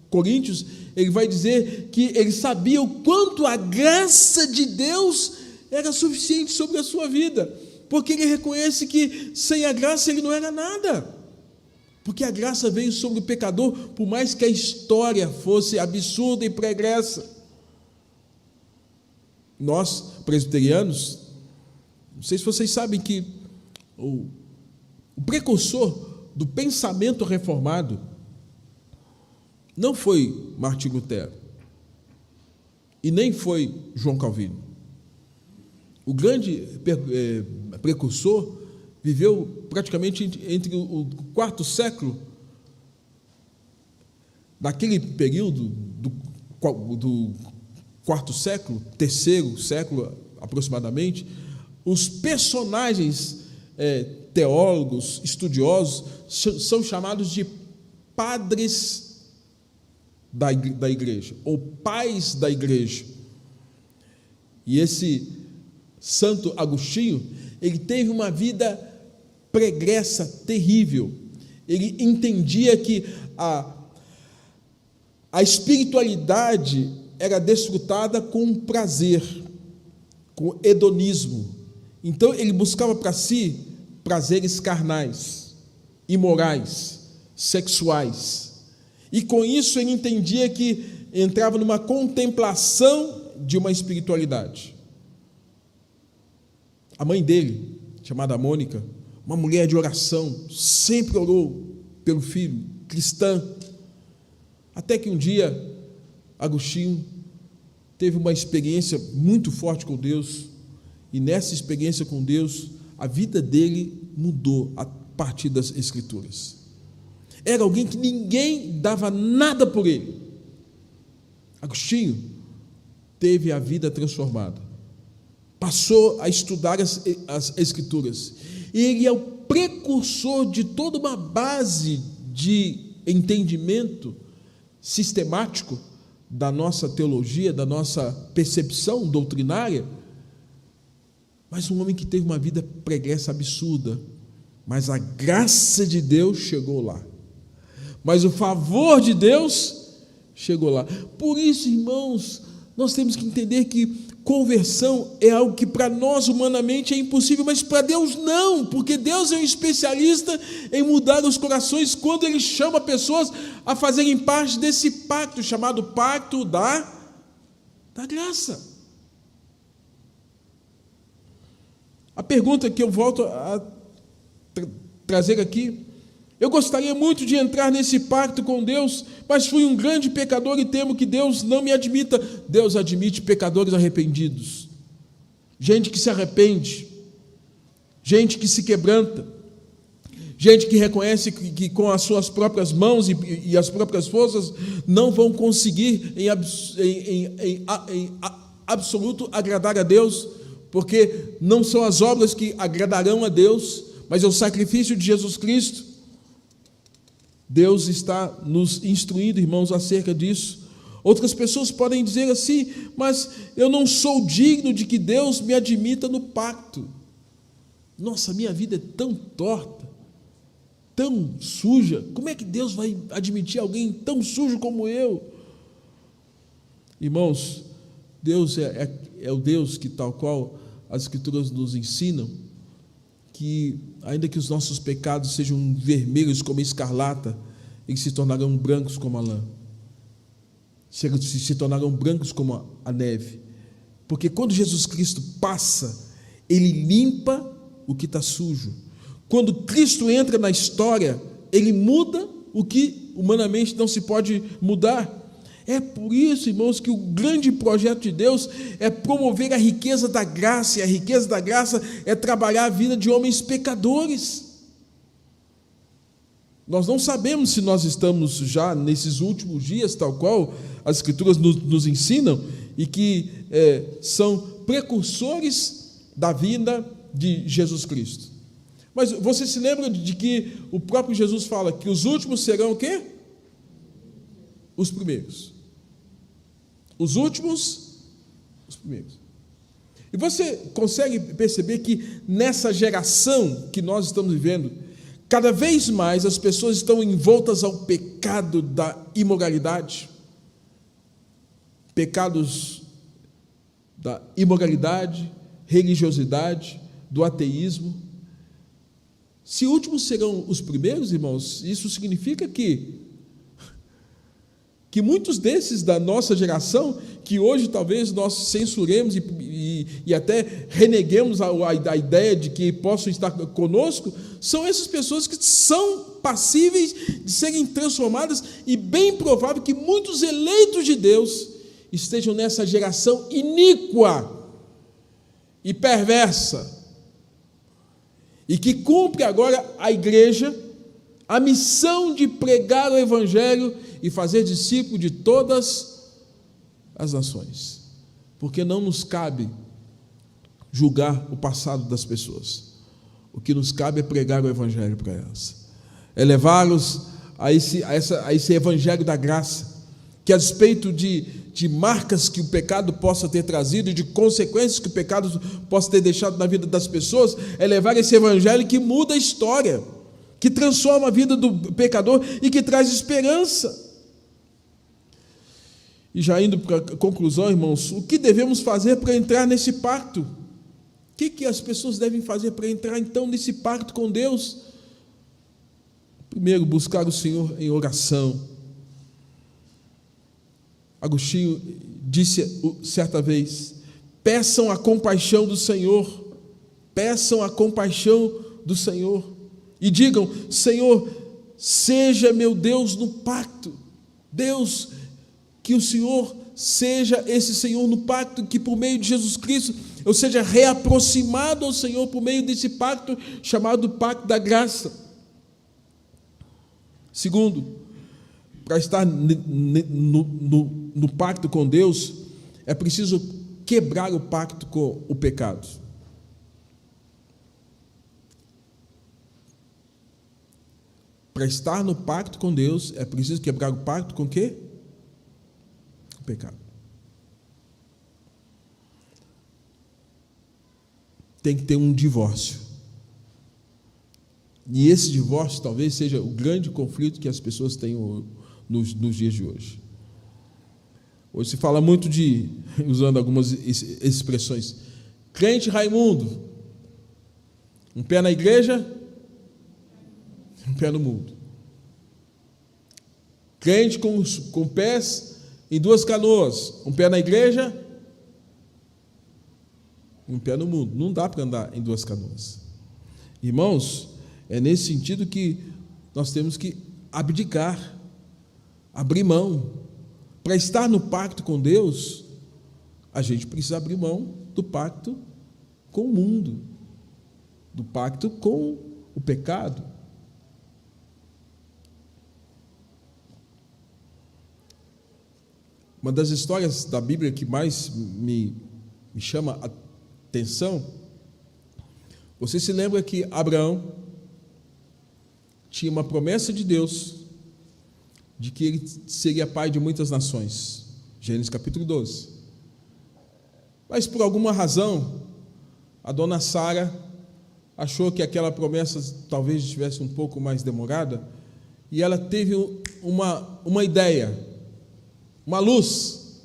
Coríntios, ele vai dizer que ele sabia o quanto a graça de Deus era suficiente sobre a sua vida, porque ele reconhece que sem a graça ele não era nada, porque a graça veio sobre o pecador, por mais que a história fosse absurda e pregressa. Nós, presbiterianos, não sei se vocês sabem que o precursor do pensamento reformado não foi Martim Lutero e nem foi João Calvino. O grande precursor viveu praticamente entre o quarto século, naquele período do quarto século, terceiro século aproximadamente, os personagens teólogos, estudiosos, são chamados de padres da igreja, ou pais da igreja. E esse Santo Agostinho, ele teve uma vida pregressa, terrível. Ele entendia que a espiritualidade era desfrutada com prazer, com hedonismo. Então ele buscava para si prazeres carnais, imorais, sexuais. E com isso ele entendia que entrava numa contemplação de uma espiritualidade. A mãe dele, chamada Mônica, uma mulher de oração, sempre orou pelo filho, cristã. Até que um dia, Agostinho teve uma experiência muito forte com Deus, e nessa experiência com Deus, a vida dele mudou a partir das Escrituras. Era alguém que ninguém dava nada por ele. Agostinho teve a vida transformada, passou a estudar as Escrituras, e ele é o precursor de toda uma base de entendimento sistemático da nossa teologia, da nossa percepção doutrinária, mas um homem que teve uma vida pregressa absurda, mas a graça de Deus chegou lá, mas o favor de Deus chegou lá. Por isso, irmãos, nós temos que entender que conversão é algo que para nós humanamente é impossível, mas para Deus não, porque Deus é um especialista em mudar os corações quando Ele chama pessoas a fazerem parte desse pacto, chamado pacto da graça. A pergunta que eu volto a trazer aqui: eu gostaria muito de entrar nesse pacto com Deus, mas fui um grande pecador e temo que Deus não me admita. Deus admite pecadores arrependidos, gente que se arrepende, gente que se quebranta, gente que reconhece que com as suas próprias mãos e as próprias forças não vão conseguir em absoluto agradar a Deus, porque não são as obras que agradarão a Deus, mas é o sacrifício de Jesus Cristo. Deus está nos instruindo, irmãos, acerca disso. Outras pessoas podem dizer assim: mas eu não sou digno de que Deus me admita no pacto. Nossa, minha vida é tão torta, tão suja, como é que Deus vai admitir alguém tão sujo como eu? Irmãos, Deus é o Deus que, tal qual as Escrituras nos ensinam, que ainda que os nossos pecados sejam vermelhos como escarlata, eles se tornarão brancos como a lã, se tornarão brancos como a neve, porque quando Jesus Cristo passa, Ele limpa o que está sujo. Quando Cristo entra na história, Ele muda o que humanamente não se pode mudar. É por isso, irmãos, que o grande projeto de Deus é promover a riqueza da graça, e a riqueza da graça é trabalhar a vida de homens pecadores. Nós não sabemos se nós estamos já nesses últimos dias, tal qual as Escrituras nos ensinam, e que são precursores da vinda de Jesus Cristo. Mas você se lembra de que o próprio Jesus fala que os últimos serão o quê? Os primeiros. Os últimos, os primeiros. E você consegue perceber que nessa geração que nós estamos vivendo, cada vez mais as pessoas estão envoltas ao pecado da imoralidade, pecados da imoralidade, religiosidade, do ateísmo. Se últimos serão os primeiros, irmãos, isso significa que muitos desses da nossa geração, que hoje talvez nós censuremos e até reneguemos a ideia de que possam estar conosco, são essas pessoas que são passíveis de serem transformadas, e bem provável que muitos eleitos de Deus estejam nessa geração iníqua e perversa, e que cumpre agora a igreja a missão de pregar o Evangelho e fazer discípulo de todas as nações, porque não nos cabe julgar o passado das pessoas. O que nos cabe é pregar o Evangelho para elas, é levá-los a esse Evangelho da graça, que a despeito de marcas que o pecado possa ter trazido e de consequências que o pecado possa ter deixado na vida das pessoas, é levar esse Evangelho que muda a história, que transforma a vida do pecador e que traz esperança. E já indo para a conclusão, irmãos, o que devemos fazer para entrar nesse pacto? O que as pessoas devem fazer para entrar então nesse pacto com Deus? Primeiro, buscar o Senhor em oração. Agostinho disse certa vez: peçam a compaixão do Senhor, peçam a compaixão do Senhor, e digam: Senhor, seja meu Deus no pacto. Deus, que o Senhor seja esse Senhor no pacto, que por meio de Jesus Cristo eu seja reaproximado ao Senhor por meio desse pacto chamado pacto da graça. Segundo, para estar no pacto com Deus, é preciso quebrar o pacto com o pecado. Para estar no pacto com Deus, é preciso quebrar o pacto com o quê? O pecado. Tem que ter um divórcio. E esse divórcio talvez seja o grande conflito que as pessoas têm nos dias de hoje. Hoje se fala muito usando algumas expressões, crente Raimundo, um pé na igreja, um pé no mundo. Crente com pés em duas canoas, um pé na igreja, um pé no mundo. Não dá para andar em duas canoas. Irmãos, é nesse sentido que nós temos que abdicar, abrir mão. Para estar no pacto com Deus, a gente precisa abrir mão do pacto com o mundo, do pacto com o pecado. Uma das histórias da Bíblia que mais me chama a atenção, você se lembra que Abraão tinha uma promessa de Deus de que ele seria pai de muitas nações, Gênesis capítulo 12. Mas por alguma razão, a dona Sara achou que aquela promessa talvez estivesse um pouco mais demorada, e ela teve uma ideia, uma luz.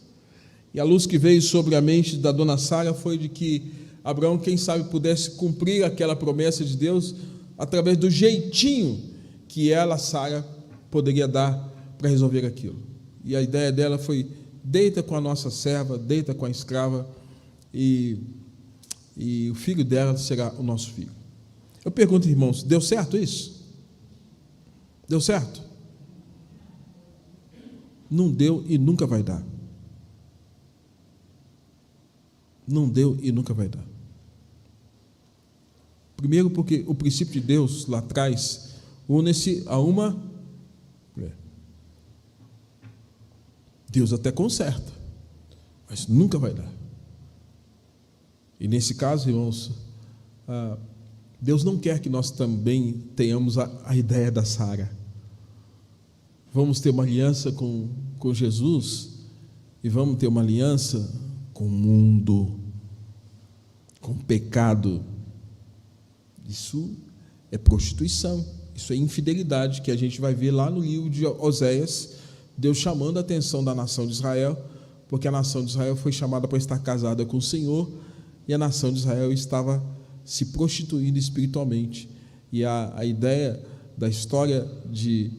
E a luz que veio sobre a mente da dona Sara foi de que Abraão, quem sabe, pudesse cumprir aquela promessa de Deus através do jeitinho que ela, Sara, poderia dar para resolver aquilo. E a ideia dela foi: deita com a nossa serva, deita com a escrava, e o filho dela será o nosso filho. Eu pergunto, irmãos, deu certo isso? Deu certo? Não deu e nunca vai dar. Não deu e nunca vai dar. Primeiro porque o princípio de Deus lá atrás une-se a uma mulher. Deus até conserta, mas nunca vai dar. E nesse caso, irmãos, Deus não quer que nós também tenhamos a ideia da Sara. Vamos ter uma aliança com Jesus e vamos ter uma aliança com o mundo, com o pecado. Isso é prostituição, isso é infidelidade, que a gente vai ver lá no livro de Oséias, Deus chamando a atenção da nação de Israel, porque a nação de Israel foi chamada para estar casada com o Senhor, e a nação de Israel estava se prostituindo espiritualmente. E a ideia da história de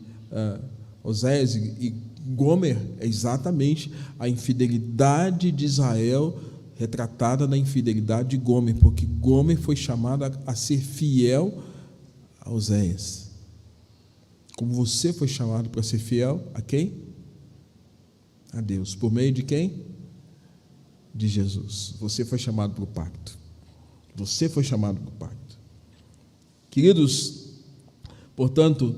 Oséias e Gomer é exatamente a infidelidade de Israel retratada na infidelidade de Gomer, porque Gomer foi chamada a ser fiel a Oséias. Como você foi chamado para ser fiel a quem? A Deus. Por meio de quem? De Jesus. Você foi chamado para o pacto. Você foi chamado para o pacto. Queridos, portanto,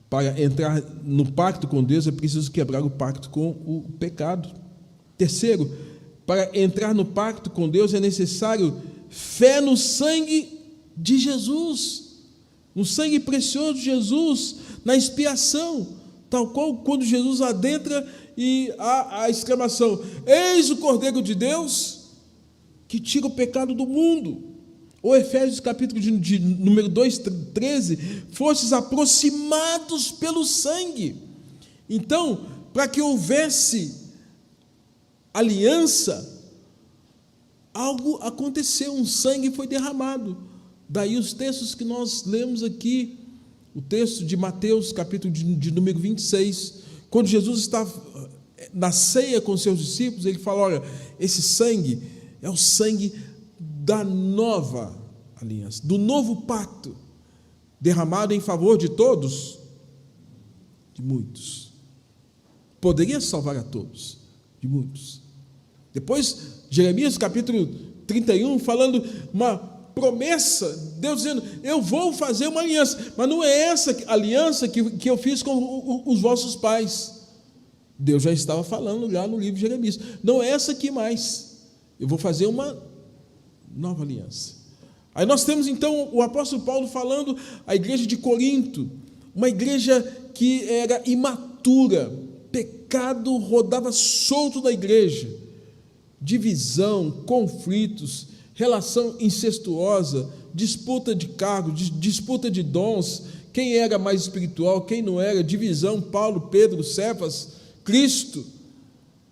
para entrar no pacto com Deus é preciso quebrar o pacto com o pecado. Terceiro, para entrar no pacto com Deus é necessário fé no sangue de Jesus, no sangue precioso de Jesus, na expiação, tal qual quando Jesus adentra e há a exclamação: eis o Cordeiro de Deus que tira o pecado do mundo. Ou Efésios capítulo de número 2, 13, fostes aproximados pelo sangue. Então, para que houvesse aliança, algo aconteceu, um sangue foi derramado. Daí os textos que nós lemos aqui, o texto de Mateus, capítulo de número 26, quando Jesus está na ceia com seus discípulos, ele fala: olha, esse sangue é o sangue da nova aliança, do novo pacto, derramado em favor de todos, De muitos. Poderia salvar a todos, de muitos. Depois, Jeremias capítulo 31, falando uma promessa, Deus dizendo, eu vou fazer uma aliança, mas não é essa aliança que eu fiz com os vossos pais. Deus já estava falando lá no livro de Jeremias, não é essa aqui mais, eu vou fazer uma nova aliança. Aí nós temos então o apóstolo Paulo falando a igreja de Corinto, uma igreja que era imatura, pecado rodava solto da igreja, divisão, conflitos, relação incestuosa, disputa de cargos, disputa de dons, quem era mais espiritual, quem não era, divisão, Paulo, Pedro, Cefas, Cristo.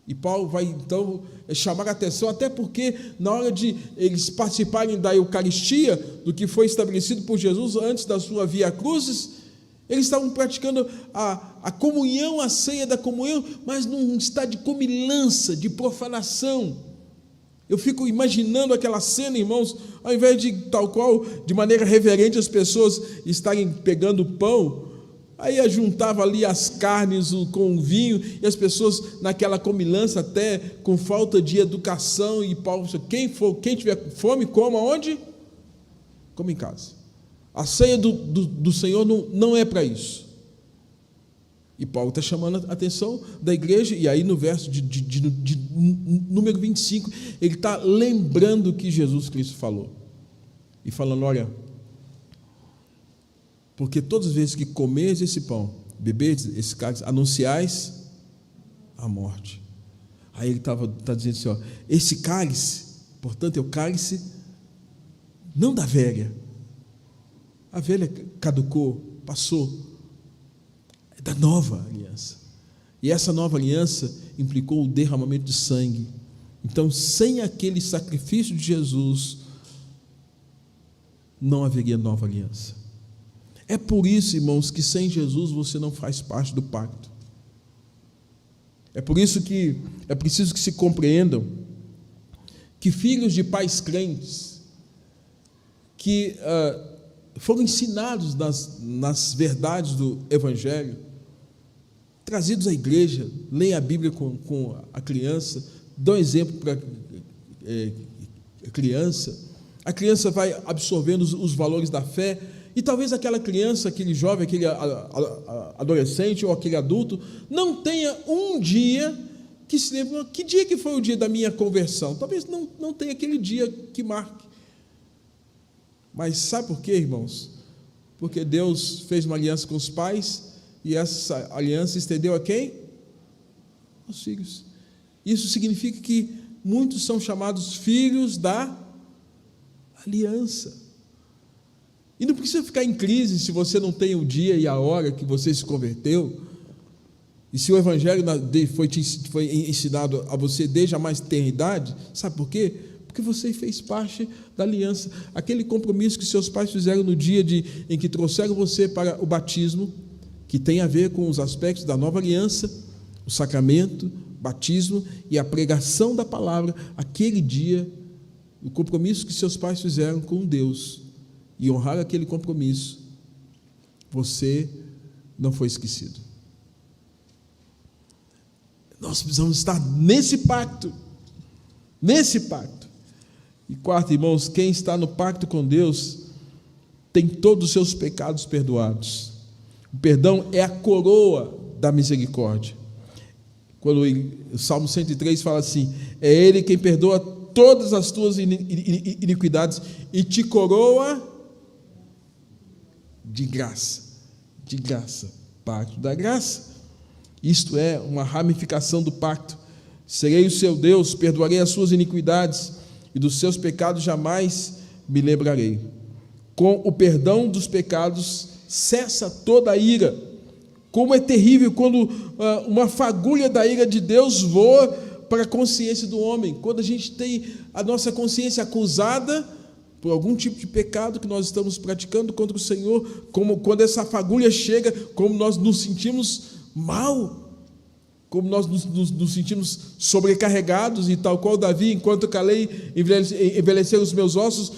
E Paulo vai então chamar a atenção, até porque na hora de eles participarem da Eucaristia, do que foi estabelecido por Jesus antes da sua Via Crucis, eles estavam praticando a comunhão, a ceia da comunhão, mas num estado de comilança, de profanação. Eu fico imaginando aquela cena, irmãos, ao invés de tal qual, de maneira reverente, as pessoas estarem pegando pão, aí ajuntava ali as carnes com o vinho, e as pessoas naquela comilança, até com falta de educação, e Paulo disse, quem tiver fome, coma onde? Come em casa. A ceia do Senhor não é para isso. E Paulo está chamando a atenção da igreja, e aí no verso de número 25, ele está lembrando o que Jesus Cristo falou. E falando, olha, porque todas as vezes que comeis esse pão, bebeis esse cálice, anunciais a morte. Aí ele está dizendo assim, ó, esse cálice, portanto, é o cálice não da velha. A velha caducou, passou, é da nova aliança. E essa nova aliança implicou o derramamento de sangue. Então, sem aquele sacrifício de Jesus, não haveria nova aliança. É por isso, irmãos, que sem Jesus você não faz parte do pacto. É por isso que é preciso que se compreendam que filhos de pais crentes, que foram ensinados nas verdades do Evangelho, trazidos à igreja, leem a Bíblia com a criança, dão exemplo para a criança vai absorvendo os valores da fé, e talvez aquela criança, aquele jovem, aquele adolescente ou aquele adulto, não tenha um dia que se lembre, que dia que foi o dia da minha conversão? Talvez não tenha aquele dia que marque. Mas sabe por quê, irmãos? Porque Deus fez uma aliança com os pais, e essa aliança estendeu a quem? Aos filhos. Isso significa que muitos são chamados filhos da aliança. E não precisa ficar em crise se você não tem o dia e a hora que você se converteu, e se o Evangelho foi ensinado a você desde a mais tenra idade. Sabe por quê? Porque você fez parte da aliança, aquele compromisso que seus pais fizeram no dia em que trouxeram você para o batismo, que tem a ver com os aspectos da nova aliança, o sacramento, batismo e a pregação da palavra. Aquele dia, o compromisso que seus pais fizeram com Deus, e honrar aquele compromisso, você não foi esquecido. Nós precisamos estar nesse pacto. E quarto, irmãos, quem está no pacto com Deus tem todos os seus pecados perdoados. O perdão é a coroa da misericórdia. Quando o Salmo 103 fala assim, é Ele quem perdoa todas as tuas iniquidades e te coroa de graça, pacto da graça. Isto é uma ramificação do pacto. Serei o seu Deus, perdoarei as suas iniquidades, e dos seus pecados jamais me lembrarei. Com o perdão dos pecados cessa toda a ira. Como é terrível quando uma fagulha da ira de Deus voa para a consciência do homem. Quando a gente tem a nossa consciência acusada por algum tipo de pecado que nós estamos praticando contra o Senhor, como quando essa fagulha chega, como nós nos sentimos mal, como nós nos sentimos sobrecarregados, e tal qual Davi, enquanto calei, envelheceram os meus ossos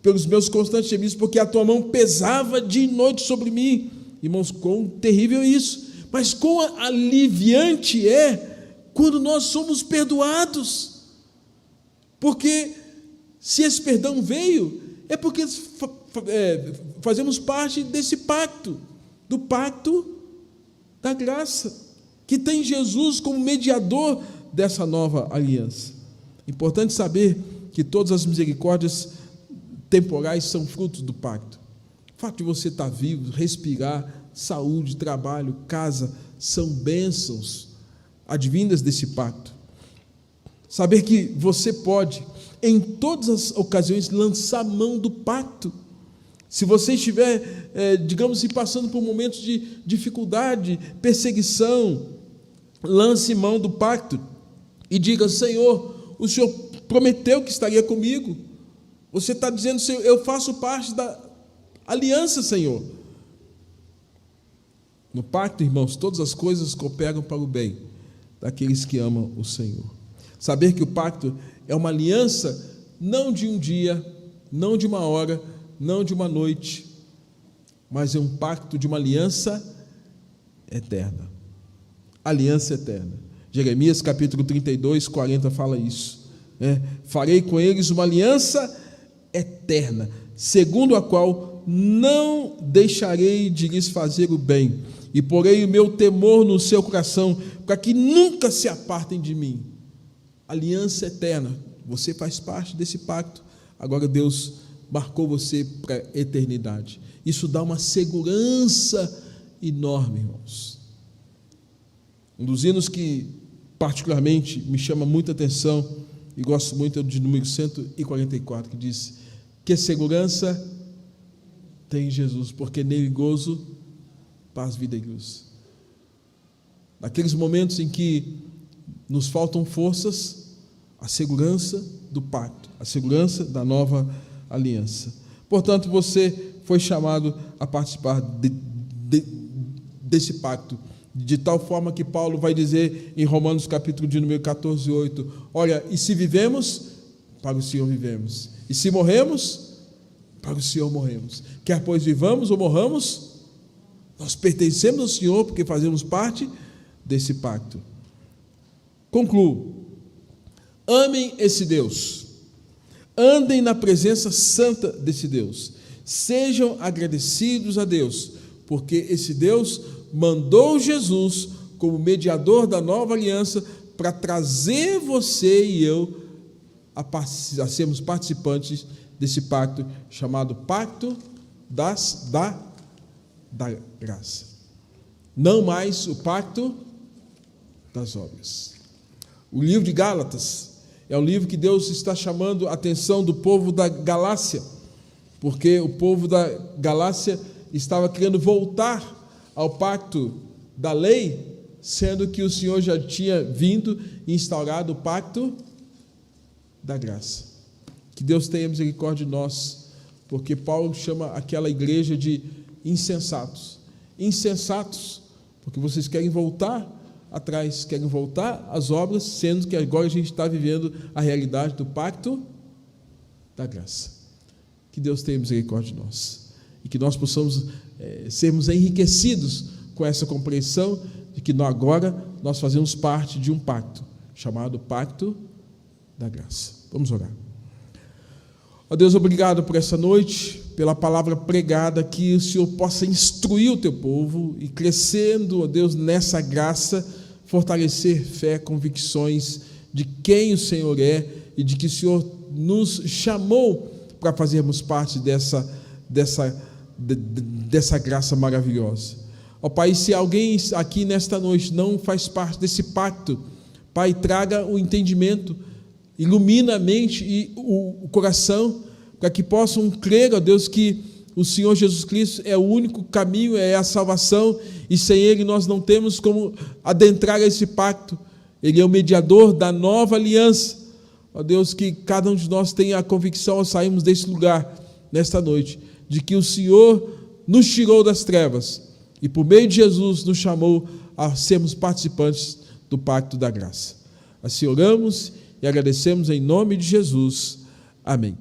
pelos meus constantes gemidos, porque a tua mão pesava dia e noite sobre mim. Irmãos, quão terrível é isso, mas quão aliviante é quando nós somos perdoados. Porque se esse perdão veio, é porque fazemos parte desse pacto, do pacto da graça, que tem Jesus como mediador dessa nova aliança. Importante saber que todas as misericórdias temporais são frutos do pacto. O fato de você estar vivo, respirar, saúde, trabalho, casa, são bênçãos advindas desse pacto. Saber que você pode, em todas as ocasiões, lançar mão do pacto. Se você estiver, digamos assim, passando por momentos de dificuldade, perseguição, lance mão do pacto e diga: Senhor, o Senhor prometeu que estaria comigo. Você está dizendo: Senhor, eu faço parte da aliança, Senhor. No pacto, irmãos, todas as coisas cooperam para o bem daqueles que amam o Senhor. Saber que o pacto é uma aliança, não de um dia, não de uma hora, não de uma noite, mas é um pacto de uma aliança eterna. Aliança eterna. Jeremias capítulo 32, 40 fala isso. Farei com eles uma aliança eterna, segundo a qual não deixarei de lhes fazer o bem, e porei o meu temor no seu coração, para que nunca se apartem de mim. Aliança eterna. Você faz parte desse pacto. Agora Deus marcou você para a eternidade. Isso dá uma segurança enorme, irmãos. Um dos hinos que particularmente me chama muita atenção e gosto muito é de número 144, que diz: que segurança tem Jesus, porque nele gozo, paz, vida e luz. Naqueles momentos em que nos faltam forças, a segurança do pacto, a segurança da nova aliança. Portanto, você foi chamado a participar desse pacto, de tal forma que Paulo vai dizer em Romanos capítulo de número 14, 8, olha, e se vivemos, para o Senhor vivemos, e se morremos, para o Senhor morremos, quer pois vivamos ou morramos, nós pertencemos ao Senhor, porque fazemos parte desse pacto. Concluo: amem esse Deus, andem na presença santa desse Deus, sejam agradecidos a Deus, porque esse Deus mandou Jesus como mediador da nova aliança para trazer você e eu a sermos participantes desse pacto chamado Pacto da Graça. Não mais o pacto das obras. O livro de Gálatas é um livro que Deus está chamando a atenção do povo da Galácia, porque o povo da Galácia estava querendo voltar ao pacto da lei, sendo que o Senhor já tinha vindo e instaurado o pacto da graça. Que Deus tenha misericórdia de nós, porque Paulo chama aquela igreja de insensatos. Insensatos, porque vocês querem voltar atrás, querem voltar às obras, sendo que agora a gente está vivendo a realidade do pacto da graça. Que Deus tenha misericórdia de nós e que nós possamos sermos enriquecidos com essa compreensão de que agora nós fazemos parte de um pacto chamado Pacto da Graça. Vamos orar. Ó Deus, obrigado por essa noite, pela palavra pregada, que o Senhor possa instruir o teu povo e, crescendo, ó Deus, nessa graça, fortalecer fé, convicções de quem o Senhor é e de que o Senhor nos chamou para fazermos parte dessa graça maravilhosa. Ó Pai, se alguém aqui nesta noite não faz parte desse pacto, Pai, traga o entendimento, ilumina a mente e o coração, para que possam crer, ó Deus, que o Senhor Jesus Cristo é o único caminho, é a salvação, e sem Ele nós não temos como adentrar esse pacto. Ele é o mediador da nova aliança. Ó Deus, que cada um de nós tenha a convicção ao sairmos desse lugar, nesta noite, de que o Senhor nos tirou das trevas e por meio de Jesus nos chamou a sermos participantes do pacto da graça. Assim oramos e agradecemos em nome de Jesus. Amém.